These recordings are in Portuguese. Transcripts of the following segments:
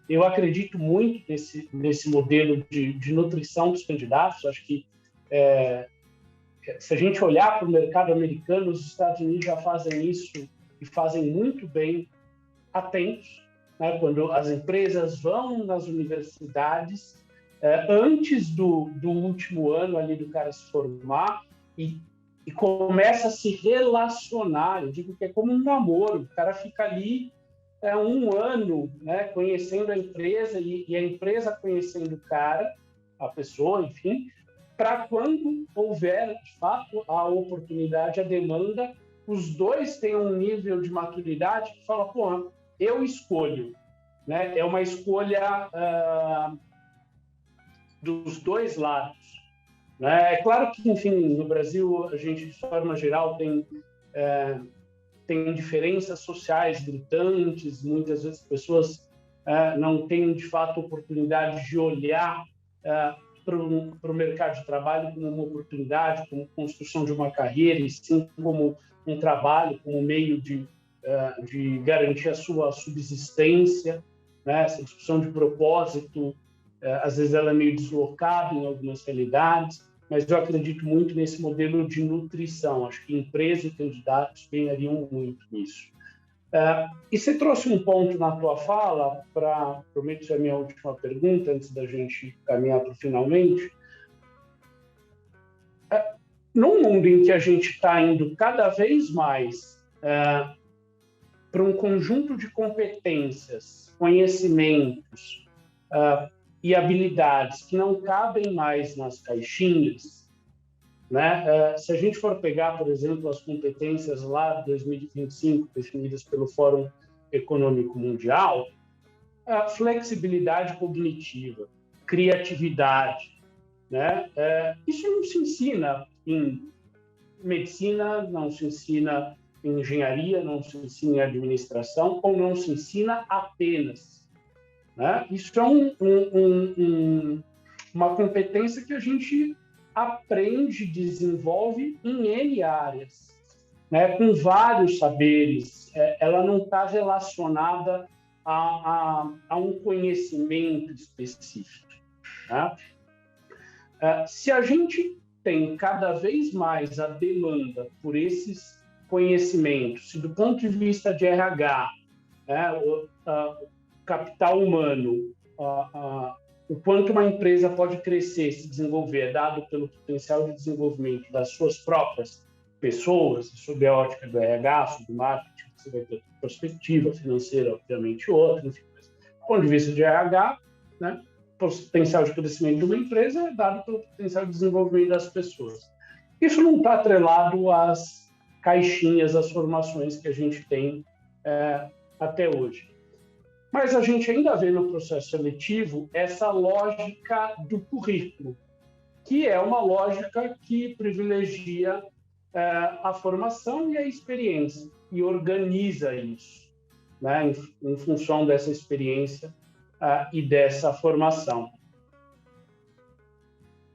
Eu acredito muito nesse modelo de nutrição dos candidatos. Acho que se a gente olhar para o mercado americano, os Estados Unidos já fazem isso e fazem muito bem há tempos, né? Quando as empresas vão nas universidades, antes do último ano ali do cara se formar e começa a se relacionar. Eu digo que é como um namoro, o cara fica ali um ano, né, conhecendo a empresa e a empresa conhecendo o cara, a pessoa, enfim, para quando houver, de fato, a oportunidade, a demanda, os dois têm um nível de maturidade que fala, pô, eu escolho, né? É uma escolha dos dois lados, né? É claro que, enfim, no Brasil, a gente, de forma geral, tem diferenças sociais gritantes, muitas vezes pessoas não têm, de fato, oportunidade de olhar para o mercado de trabalho como uma oportunidade, como construção de uma carreira, e sim como um trabalho, como meio de garantir a sua subsistência, né? Essa discussão de propósito, às vezes ela é meio deslocada em algumas realidades, mas eu acredito muito nesse modelo de nutrição. Acho que empresa e candidatos ganhariam muito nisso. E você trouxe um ponto na tua fala, prometo ser a minha última pergunta, antes da gente caminhar para o finalmente. Num mundo em que a gente está indo cada vez mais para um conjunto de competências, conhecimentos e habilidades que não cabem mais nas caixinhas, né? Se a gente for pegar, por exemplo, as competências lá de 2025, definidas pelo Fórum Econômico Mundial, a flexibilidade cognitiva, criatividade, né? Isso não se ensina em medicina, não se ensina em engenharia, não se ensina em administração, ou não se ensina apenas, né? Isso é uma competência que a gente aprende, desenvolve em N áreas, né? Com vários saberes. Ela não está relacionada a um conhecimento específico, né? Se a gente tem cada vez mais a demanda por esses conhecimentos, se do ponto de vista de RH, né, o capital humano, o quanto uma empresa pode crescer, se desenvolver, dado pelo potencial de desenvolvimento das suas próprias pessoas, sob a ótica do RH, sob o marketing, você vai ter perspectiva financeira, obviamente, outra, enfim. Mas, do ponto de vista de RH, né, o potencial de crescimento de uma empresa é dado pelo potencial de desenvolvimento das pessoas. Isso não está atrelado às caixinhas, às formações que a gente tem até hoje. Mas a gente ainda vê no processo seletivo essa lógica do currículo, que é uma lógica que privilegia a formação e a experiência, e organiza isso, né, em função dessa experiência e dessa formação.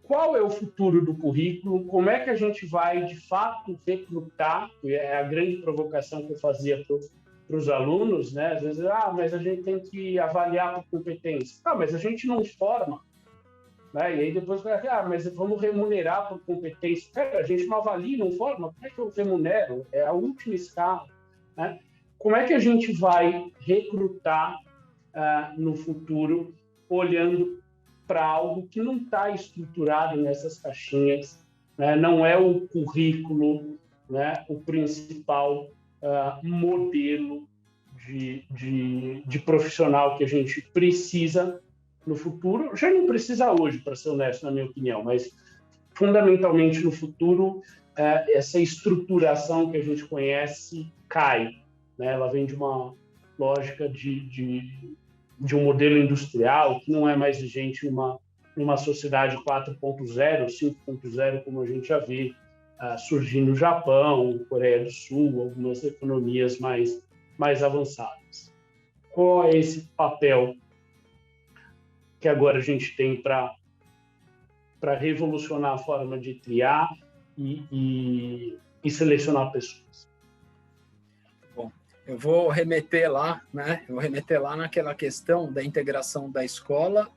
Qual é o futuro do currículo? Como é que a gente vai, de fato, recrutar? É a grande provocação que eu fazia para os alunos, né? Às vezes, mas a gente tem que avaliar por competência. Mas a gente não forma, né? E aí depois vai, mas vamos remunerar por competência. Cara, a gente não avalia, não forma, como é que eu remunero? É a última escala, né? Como é que a gente vai recrutar no futuro, olhando para algo que não está estruturado nessas caixinhas, né? Não é o currículo, né, o principal modelo de profissional que a gente precisa no futuro. Já não precisa hoje, para ser honesto, na minha opinião, mas fundamentalmente no futuro, essa estruturação que a gente conhece cai, né? Ela vem de uma lógica de um modelo industrial que não é mais vigente numa sociedade 4.0, 5.0, como a gente já vê surgir no Japão, Coreia do Sul, algumas economias mais avançadas. Qual é esse papel que agora a gente tem para revolucionar a forma de triar e selecionar pessoas? Bom, eu vou remeter lá, né? Eu vou remeter lá naquela questão da integração da escola,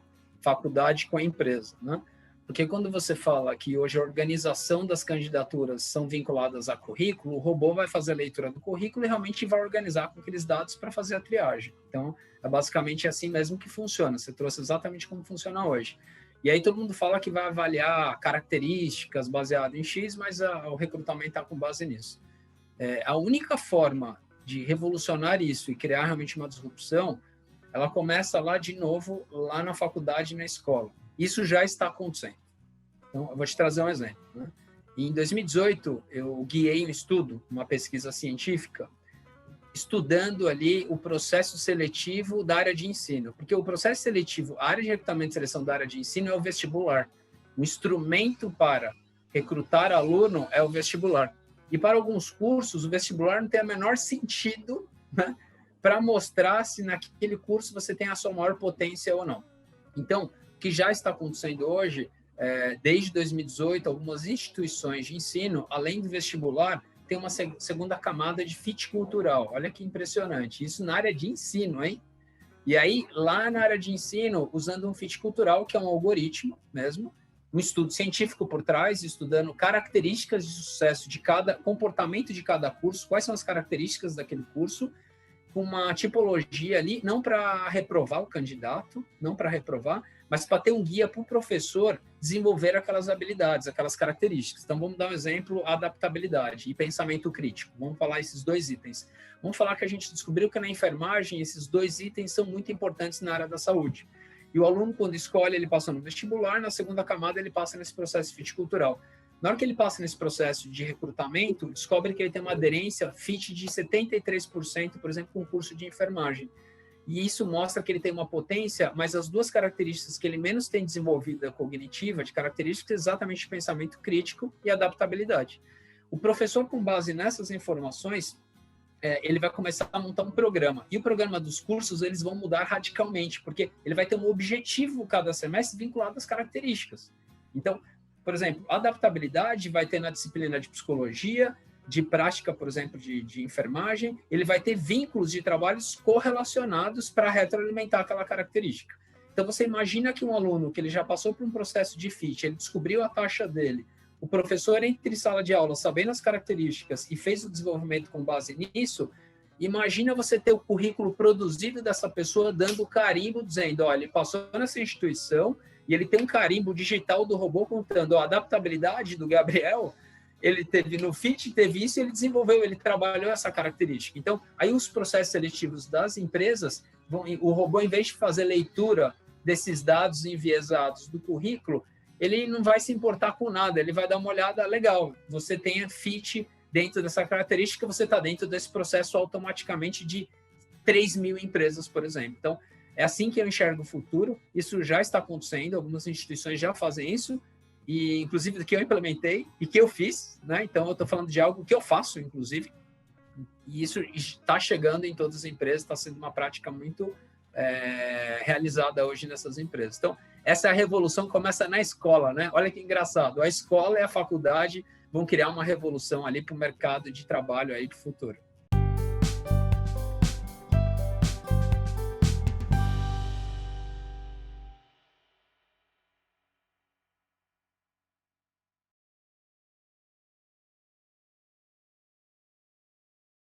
faculdade com a empresa, né? Porque quando você fala que hoje a organização das candidaturas são vinculadas a currículo, o robô vai fazer a leitura do currículo e realmente vai organizar com aqueles dados para fazer a triagem. Então, é basicamente assim mesmo que funciona. Você trouxe exatamente como funciona hoje. E aí todo mundo fala que vai avaliar características baseado em X, mas o recrutamento está com base nisso. A única forma de revolucionar isso e criar realmente uma disrupção, ela começa lá de novo, lá na faculdade e na escola. Isso já está acontecendo. Então, eu vou te trazer um exemplo, né? Em 2018, eu guiei um estudo, uma pesquisa científica, estudando ali o processo seletivo da área de ensino. Porque o processo seletivo, a área de recrutamento e seleção da área de ensino é o vestibular. O instrumento para recrutar aluno é o vestibular. E para alguns cursos, o vestibular não tem o menor sentido, né, para mostrar se naquele curso você tem a sua maior potência ou não. Então, o que já está acontecendo hoje, desde 2018, algumas instituições de ensino, além do vestibular, tem uma segunda camada de fit cultural. Olha que impressionante. Isso na área de ensino, hein? E aí, lá na área de ensino, usando um fit cultural, que é um algoritmo mesmo, um estudo científico por trás, estudando características de sucesso de cada comportamento de cada curso, quais são as características daquele curso, com uma tipologia ali, não para reprovar o candidato, não para reprovar, mas para ter um guia para o professor desenvolver aquelas habilidades, aquelas características. Então, vamos dar um exemplo, adaptabilidade e pensamento crítico. Vamos falar esses dois itens. Vamos falar que a gente descobriu que na enfermagem esses dois itens são muito importantes na área da saúde. E o aluno, quando escolhe, ele passa no vestibular, na segunda camada ele passa nesse processo fit cultural. Na hora que ele passa nesse processo de recrutamento, descobre que ele tem uma aderência fit de 73%, por exemplo, com o curso de enfermagem. E isso mostra que ele tem uma potência, mas as duas características que ele menos tem desenvolvida cognitiva, de características exatamente de pensamento crítico e adaptabilidade. O professor, com base nessas informações, ele vai começar a montar um programa. E o programa dos cursos, eles vão mudar radicalmente, porque ele vai ter um objetivo cada semestre vinculado às características. Então, por exemplo, a adaptabilidade vai ter na disciplina de psicologia, de prática, por exemplo, de enfermagem, ele vai ter vínculos de trabalhos correlacionados para retroalimentar aquela característica. Então, você imagina que um aluno que ele já passou por um processo de fit, ele descobriu a taxa dele, o professor entre sala de aula, sabendo as características e fez o desenvolvimento com base nisso, imagina você ter o currículo produzido dessa pessoa dando carimbo, dizendo, olha, ele passou nessa instituição e ele tem um carimbo digital do robô contando a adaptabilidade do Gabriel, ele teve no FIT, teve isso, ele desenvolveu, ele trabalhou essa característica. Então, aí os processos seletivos das empresas, o robô, em vez de fazer leitura desses dados enviesados do currículo, ele não vai se importar com nada, ele vai dar uma olhada, legal, você tem a FIT dentro dessa característica, você está dentro desse processo automaticamente de 3.000 empresas, por exemplo. Então, é assim que eu enxergo o futuro, isso já está acontecendo, algumas instituições já fazem isso, e inclusive que eu implementei e que eu fiz, né? Então eu estou falando de algo que eu faço, inclusive, e isso está chegando em todas as empresas, está sendo uma prática muito realizada hoje nessas empresas. Então, essa é a revolução que começa na escola, né? Olha que engraçado, a escola e a faculdade vão criar uma revolução ali para o mercado de trabalho aí para o futuro.